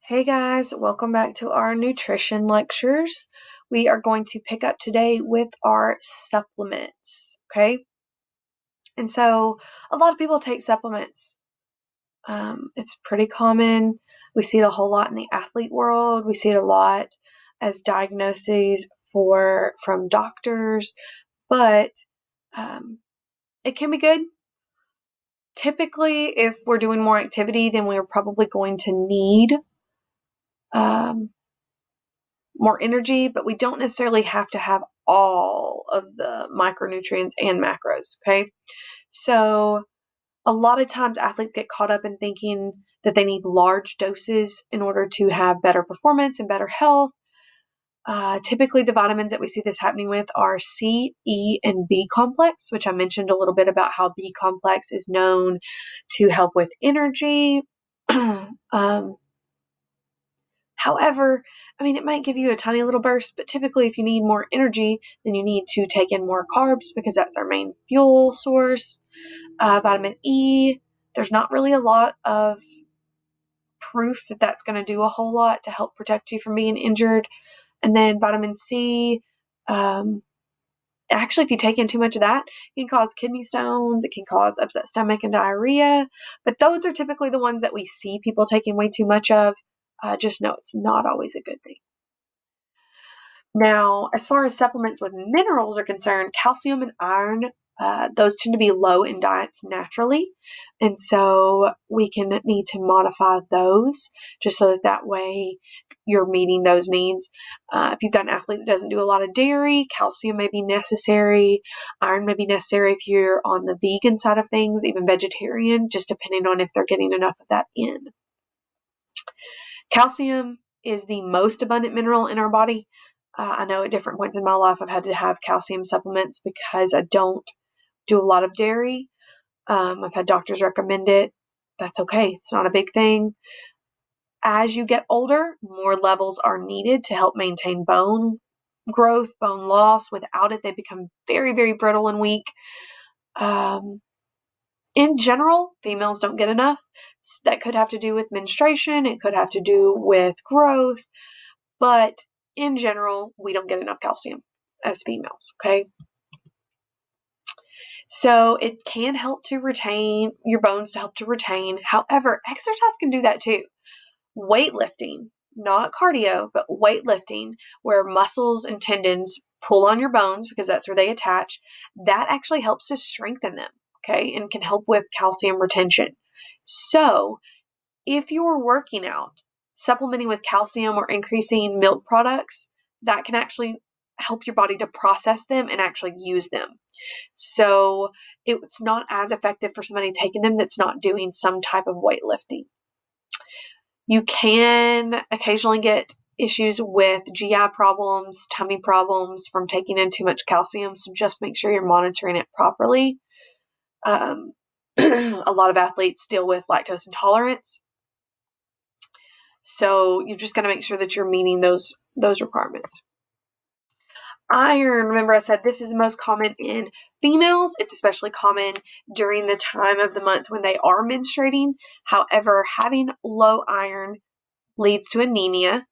Hey guys, welcome back to our nutrition lectures. We are going to pick up today with our supplements, okay? And so a lot of people take supplements. It's pretty common. We see it a whole lot in the athlete world. We see it a lot as diagnoses from doctors, but it can be good. Typically, if we're doing more activity, then we're probably going to need more energy, but we don't necessarily have to have all of the micronutrients and macros, okay? So a lot of times athletes get caught up in thinking that they need large doses in order to have better performance and better health. Typically, the vitamins that we see this happening with are C, E, and B complex, which I mentioned a little bit about how B complex is known to help with energy. However, it might give you a tiny little burst, but typically if you need more energy, then you need to take in more carbs because that's our main fuel source. Vitamin E, there's not really a lot of proof that that's going to do a whole lot to help protect you from being injured. And then vitamin C, actually, if you take in too much of that, it can cause kidney stones, it can cause upset stomach and diarrhea. But those are typically the ones that we see people taking way too much of. Just know it's not always a good thing. Now, as far as supplements with minerals are concerned, calcium and iron, those tend to be low in diets naturally. And so we can need to modify those just so that way you're meeting those needs. If you've got an athlete that doesn't do a lot of dairy, calcium may be necessary. Iron may be necessary if you're on the vegan side of things, even vegetarian, just depending on if they're getting enough of that in. Calcium is the most abundant mineral in our body. I know at different points in my life I've had to have calcium supplements because I don't do a lot of dairy. I've had doctors recommend it. That's okay. It's not a big thing. As you get older, more levels are needed to help maintain bone growth, bone loss. Without it, they become very, very brittle and weak. In general, females don't get enough. That could have to do with menstruation. It could have to do with growth. But in general, we don't get enough calcium as females, okay? So it can help to retain your bones to help to retain. However, exercise can do that too. Weightlifting, not cardio, but weightlifting, where muscles and tendons pull on your bones because that's where they attach, that actually helps to strengthen them, okay, and can help with calcium retention. So if you're working out, supplementing with calcium or increasing milk products, that can actually help your body to process them and actually use them. So it's not as effective for somebody taking them that's not doing some type of weightlifting. You can occasionally get issues with GI problems, tummy problems from taking in too much calcium, so just make sure you're monitoring it properly. A lot of athletes deal with lactose intolerance, so you've just got to make sure that you're meeting those requirements. Iron, remember I said this is the most common in females. It's especially common during the time of the month when they are menstruating. However, having low iron leads to anemia.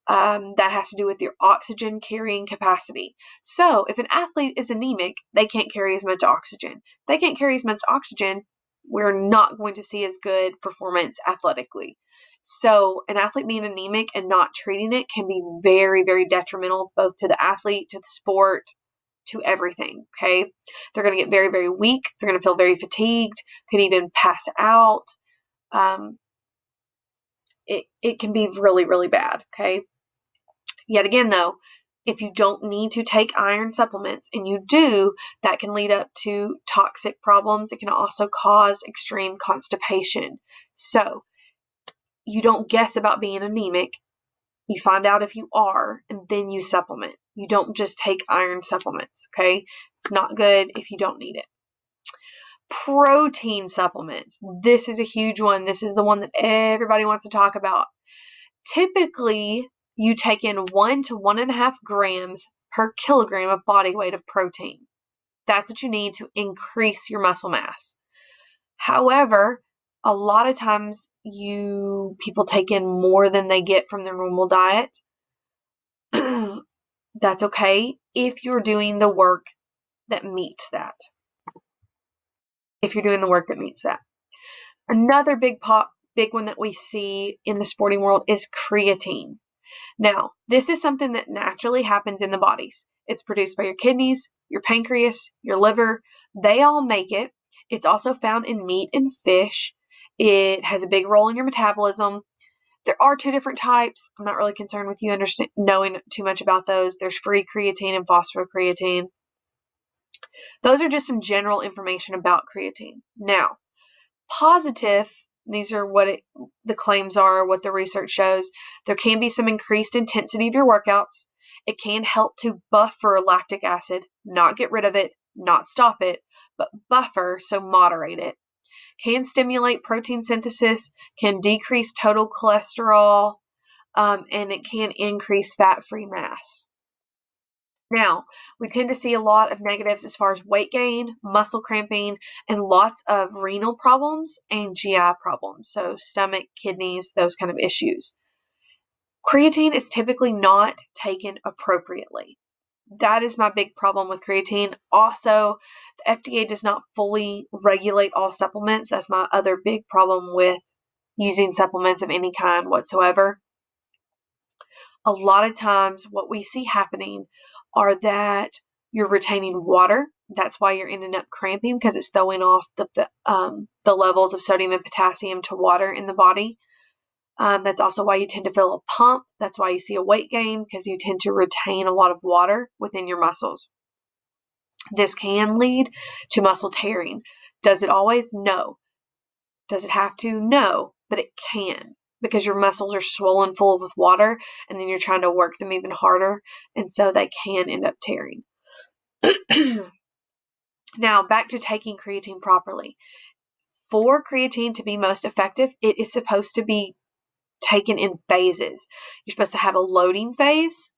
That has to do with your oxygen carrying capacity. So if an athlete is anemic, they can't carry as much oxygen. If they can't carry as much oxygen, we're not going to see as good performance athletically. So an athlete being anemic and not treating it can be very, very detrimental both to the athlete, to the sport, to everything, okay? They're going to get very, very weak. They're going to feel very fatigued, could even pass out. It can be really, really bad, okay? Yet again, though, if you don't need to take iron supplements and you do, that can lead up to toxic problems. It can also cause extreme constipation. So you don't guess about being anemic. You find out if you are, and then you supplement. You don't just take iron supplements, okay? It's not good if you don't need it. Protein supplements. This is a huge one. This is the one that everybody wants to talk about. Typically, you take in 1 to 1.5 grams per kilogram of body weight of protein. That's what you need to increase your muscle mass. However, a lot of times people take in more than they get from their normal diet. That's okay if you're doing the work that meets that. Another big one that we see in the sporting world is creatine. Now, this is something that naturally happens in the bodies. It's produced by your kidneys, your pancreas, your liver. They all make it. It's also found in meat and fish. It has a big role in your metabolism. There are 2 different types. I'm not really concerned with you knowing too much about those. There's free creatine and phosphocreatine. Those are just some general information about creatine. Now, positive, these are what the claims are, what the research shows. There can be some increased intensity of your workouts. It can help to buffer lactic acid, not get rid of it, not stop it, but buffer, so moderate it. Can stimulate protein synthesis, can decrease total cholesterol, and it can increase fat-free mass. Now, we tend to see a lot of negatives as far as weight gain, muscle cramping, and lots of renal problems and GI problems, so stomach, kidneys, those kind of issues. Creatine is typically not taken appropriately. That is my big problem with creatine. Also, the FDA does not fully regulate all supplements. That's my other big problem with using supplements of any kind whatsoever. A lot of times what we see happening are that you're retaining water. That's why you're ending up cramping, because it's throwing off the levels of sodium and potassium to water in the body. That's also why you tend to feel a pump. That's why you see a weight gain, because you tend to retain a lot of water within your muscles. This can lead to muscle tearing. Does it always? No. Does it have to? No, but it can, because your muscles are swollen full with water, and then you're trying to work them even harder, and so they can end up tearing. Now, back to taking creatine properly. For creatine to be most effective, it is supposed to be taken in phases. You're supposed to have a loading phase,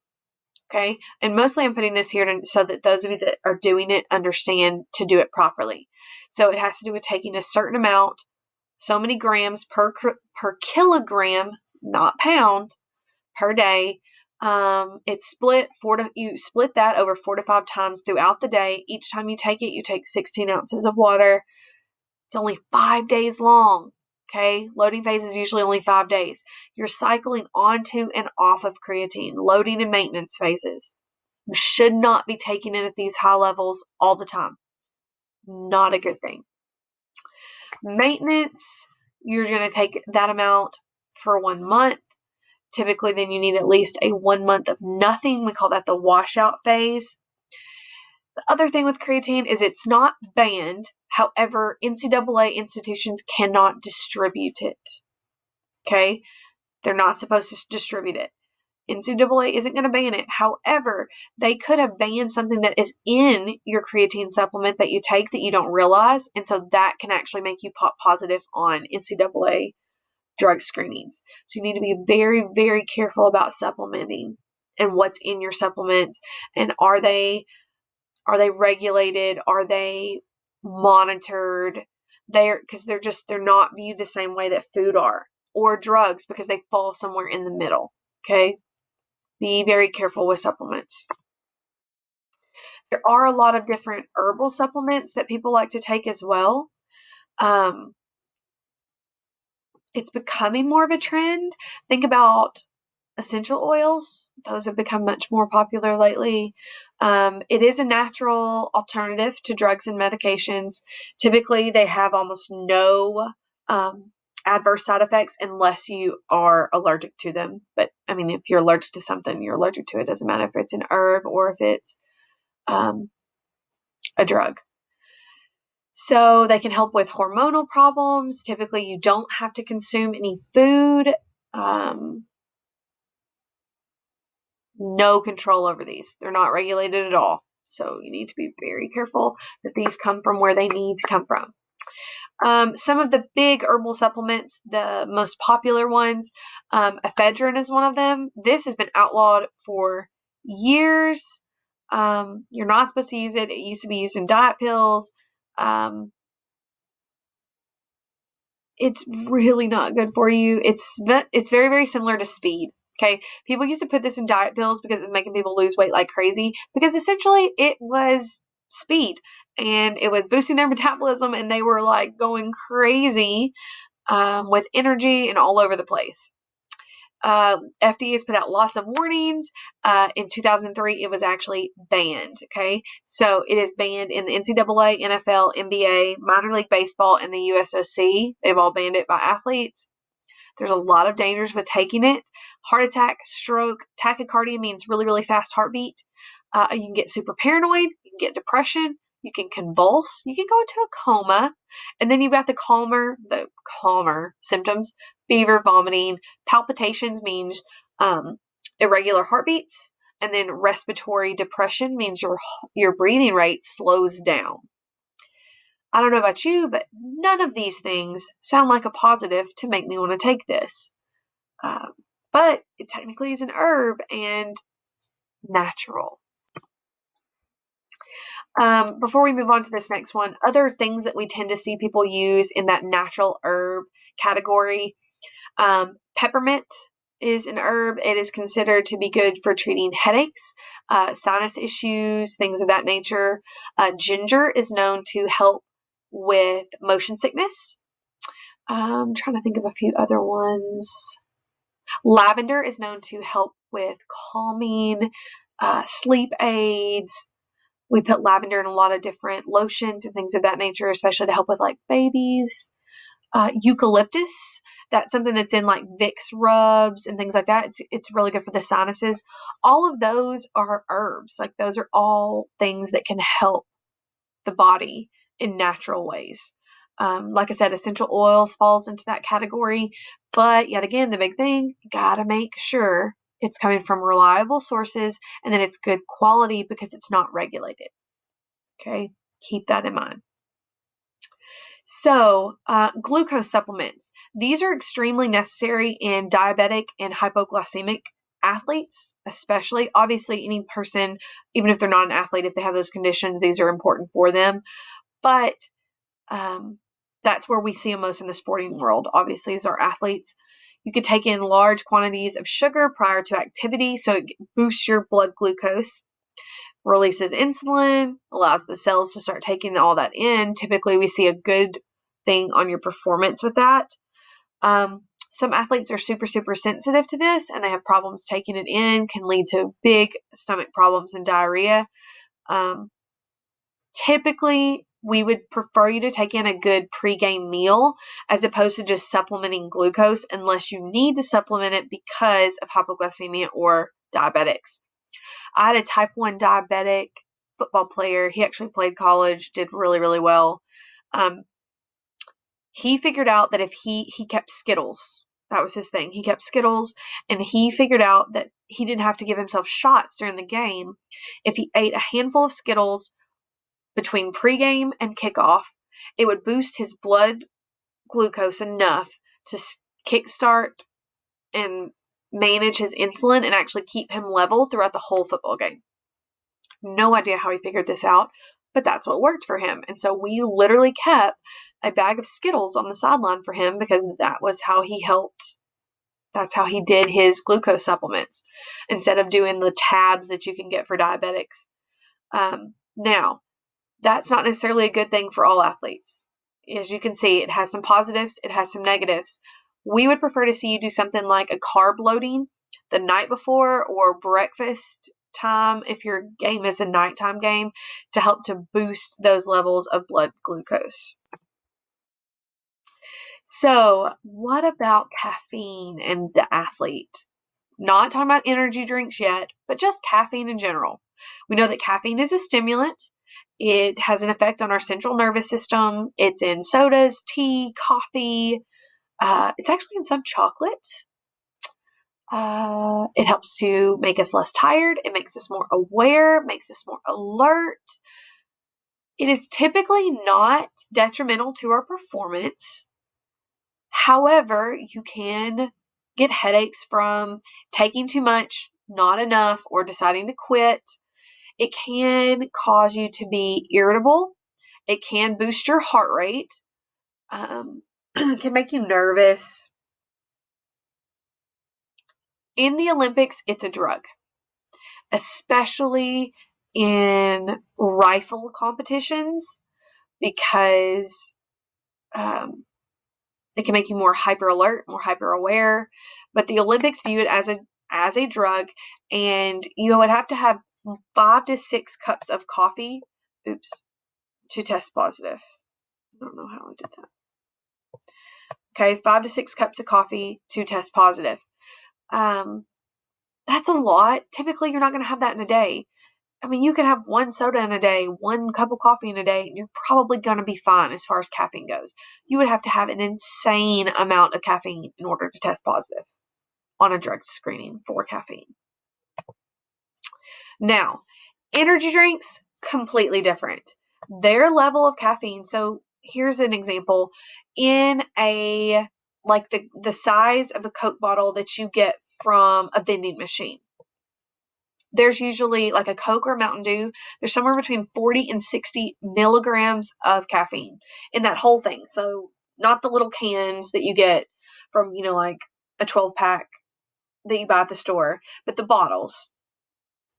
okay? And mostly I'm putting this here so that those of you that are doing it understand to do it properly. So it has to do with taking a certain amount, so many grams per kilogram, not pound, per day. It's split you split that over 4 to 5 times throughout the day. Each time you take it, you take 16 ounces of water. It's only 5 days long. Okay, loading phase is usually only 5 days. You're cycling onto and off of creatine, loading and maintenance phases. You should not be taking it at these high levels all the time. Not a good thing. Maintenance, you're going to take that amount for 1 month. Typically, then you need at least a 1 month of nothing. We call that the washout phase. The other thing with creatine is it's not banned. However, NCAA institutions cannot distribute it. Okay? They're not supposed to distribute it. NCAA isn't going to ban it. However, they could have banned something that is in your creatine supplement that you take that you don't realize. And so that can actually make you pop positive on NCAA drug screenings. So you need to be very, very careful about supplementing and what's in your supplements. And are they regulated? Are they monitored? Because they're not viewed the same way that food are, or drugs, because they fall somewhere in the middle. Okay? Be very careful with supplements. There are a lot of different herbal supplements that people like to take as well. It's becoming more of a trend. Think about essential oils. Those have become much more popular lately. It is a natural alternative to drugs and medications. Typically, they have almost no adverse side effects unless you are allergic to them. But, I mean, if you're allergic to something, you're allergic to it. It doesn't matter if it's an herb or if it's a drug. So they can help with hormonal problems. Typically, you don't have to consume any food. No control over these. They're not regulated at all. So you need to be very careful that these come from where they need to come from. Some of the big herbal supplements, the most popular ones, ephedrine is one of them. This has been outlawed for years. You're not supposed to use it. It used to be used in diet pills. it's really not good for you. It's very, very similar to speed. Okay. People used to put this in diet pills because it was making people lose weight like crazy, because essentially it was speed and it was boosting their metabolism, and they were like going crazy with energy and all over the place. FDA has put out lots of warnings. In 2003, it was actually banned. Okay. So it is banned in the NCAA, NFL, NBA, Minor League Baseball, and the USOC. They've all banned it by athletes. There's a lot of dangers with taking it. Heart attack, stroke, tachycardia means really, really fast heartbeat. You can get super paranoid. You can get depression. You can convulse. You can go into a coma. And then you've got the calmer symptoms: fever, vomiting, palpitations means irregular heartbeats, and then respiratory depression means your breathing rate slows down. I don't know about you, but none of these things sound like a positive to make me want to take this. But it technically is an herb and natural. Before we move on to this next one, other things that we tend to see people use in that natural herb category. Peppermint is an herb. It is considered to be good for treating headaches, sinus issues, things of that nature. Ginger is known to help with motion sickness. I'm trying to think of a few other ones. Lavender is known to help with calming, sleep aids. We put lavender in a lot of different lotions and things of that nature, especially to help with like babies. Eucalyptus, that's something that's in like Vicks rubs and things like that. It's really good for the sinuses. All of those are herbs. Like those are all things that can help the body in natural ways. Like I said, essential oils falls into that category. But yet again, the big thing, you gotta make sure it's coming from reliable sources and that it's good quality because it's not regulated. Okay, keep that in mind. So, glucose supplements. These are extremely necessary in diabetic and hypoglycemic athletes, especially. Obviously, any person, even if they're not an athlete, if they have those conditions, these are important for them. But that's where we see them most in the sporting world, obviously, is our athletes. You could take in large quantities of sugar prior to activity, so it boosts your blood glucose, releases insulin, allows the cells to start taking all that in. Typically, we see a good thing on your performance with that. Some athletes are super, super sensitive to this, and they have problems taking it in, can lead to big stomach problems and diarrhea. Typically, we would prefer you to take in a good pregame meal as opposed to just supplementing glucose unless you need to supplement it because of hypoglycemia or diabetics. I had a type 1 diabetic football player. He actually played college, did really, really well. He figured out that if he kept Skittles, that was his thing. He kept Skittles, and he figured out that he didn't have to give himself shots during the game. If he ate a handful of Skittles between pregame and kickoff, it would boost his blood glucose enough to kickstart and manage his insulin and actually keep him level throughout the whole football game. No idea how he figured this out, but that's what worked for him. And so we literally kept a bag of Skittles on the sideline for him because that was how he helped. That's how he did his glucose supplements instead of doing the tabs that you can get for diabetics. Now, that's not necessarily a good thing for all athletes. As you can see, it has some positives, it has some negatives. We would prefer to see you do something like a carb loading the night before or breakfast time if your game is a nighttime game to help to boost those levels of blood glucose. So, what about caffeine and the athlete? Not talking about energy drinks yet, but just caffeine in general. We know that caffeine is a stimulant. It has an effect on our central nervous system. It's in sodas, tea, coffee. It's actually in some chocolate. It helps to make us less tired. It makes us more aware, makes us more alert. It is typically not detrimental to our performance. However, you can get headaches from taking too much, not enough, or deciding to quit. It can cause you to be irritable. It can boost your heart rate. can make you nervous. In the Olympics, it's a drug, especially in rifle competitions, because it can make you more hyper alert, more hyper aware. But the Olympics view it as a drug, and you would have to have 5 to 6 cups of coffee. To test positive. I don't know how I did that. Okay, 5 to 6 cups of coffee to test positive. That's a lot. Typically, you're not going to have that in a day. I mean, you could have 1 soda in a day, 1 cup of coffee in a day, and you're probably going to be fine as far as caffeine goes. You would have to have an insane amount of caffeine in order to test positive on a drug screening for caffeine. Now, energy drinks, completely different. Their level of caffeine, so here's an example. In the size of a Coke bottle that you get from a vending machine, there's usually like a Coke or a Mountain Dew. There's somewhere between 40 and 60 milligrams of caffeine in that whole thing. So not the little cans that you get from, like a 12-pack that you buy at the store, but the bottles,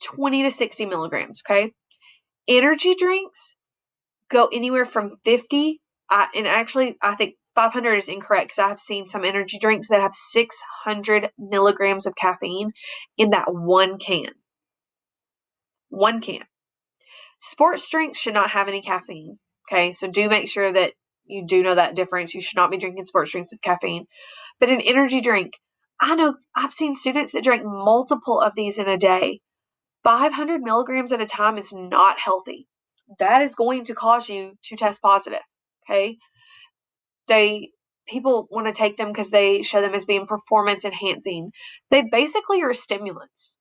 20 to 60 milligrams, okay? Energy drinks go anywhere from 50, and actually I think 500 is incorrect because I have seen some energy drinks that have 600 milligrams of caffeine in that one can. One can. Sports drinks should not have any caffeine, okay? So do make sure that you do know that difference. You should not be drinking sports drinks with caffeine. But an energy drink, I know I've seen students that drink multiple of these in a day. 500 milligrams at a time is not healthy. That is going to cause you to test positive, okay? People want to take them because they show them as being performance enhancing. They basically are stimulants.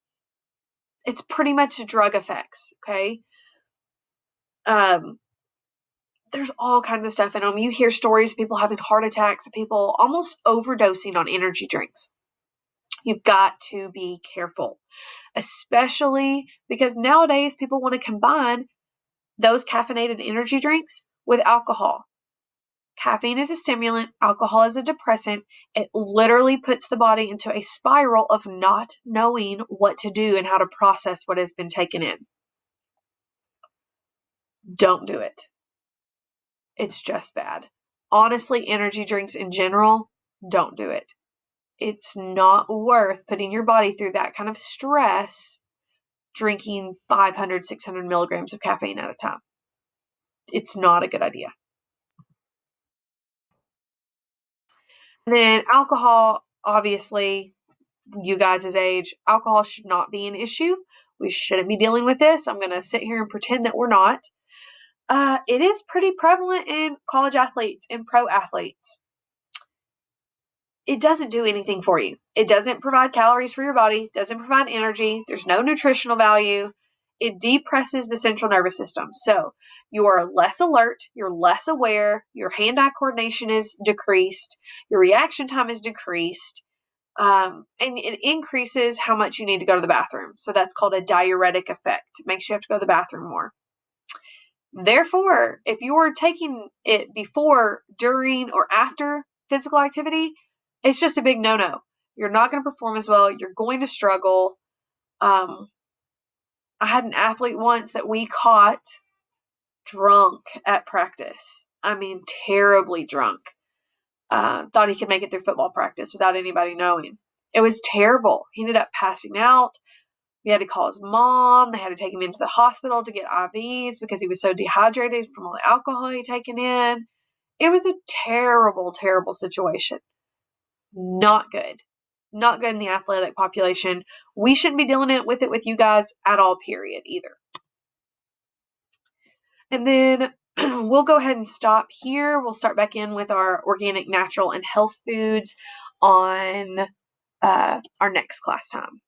It's pretty much drug effects, okay? There's all kinds of stuff in them. You hear stories of people having heart attacks, people almost overdosing on energy drinks. You've got to be careful, especially because nowadays people want to combine those caffeinated energy drinks with alcohol. Caffeine is a stimulant, alcohol is a depressant. It literally puts the body into a spiral of not knowing what to do and how to process what has been taken in. Don't do it. It's just bad. Honestly, energy drinks in general, don't do it. It's not worth putting your body through that kind of stress drinking 500, 600 milligrams of caffeine at a time. It's not a good idea. And then alcohol, obviously, you guys' age, alcohol should not be an issue. We shouldn't be dealing with this. I'm going to sit here and pretend that we're not. It is pretty prevalent in college athletes and pro athletes. It doesn't do anything for you. It doesn't provide calories for your body, doesn't provide energy. There's no nutritional value. It depresses the central nervous system. So you are less alert, you're less aware, your hand-eye coordination is decreased, your reaction time is decreased, and it increases how much you need to go to the bathroom. So that's called a diuretic effect. It makes you have to go to the bathroom more. Therefore, if you're taking it before, during, or after physical activity, it's just a big no-no. You're not going to perform as well. You're going to struggle. I had an athlete once that we caught drunk at practice. I mean, terribly drunk. Thought he could make it through football practice without anybody knowing. It was terrible. He ended up passing out. We had to call his mom. They had to take him into the hospital to get IVs because he was so dehydrated from all the alcohol he'd taken in. It was a terrible, terrible situation. Not good. Not good in the athletic population. We shouldn't be dealing with it with you guys at all, period, either. And then we'll go ahead and stop here. We'll start back in with our organic, natural, and health foods on our next class time.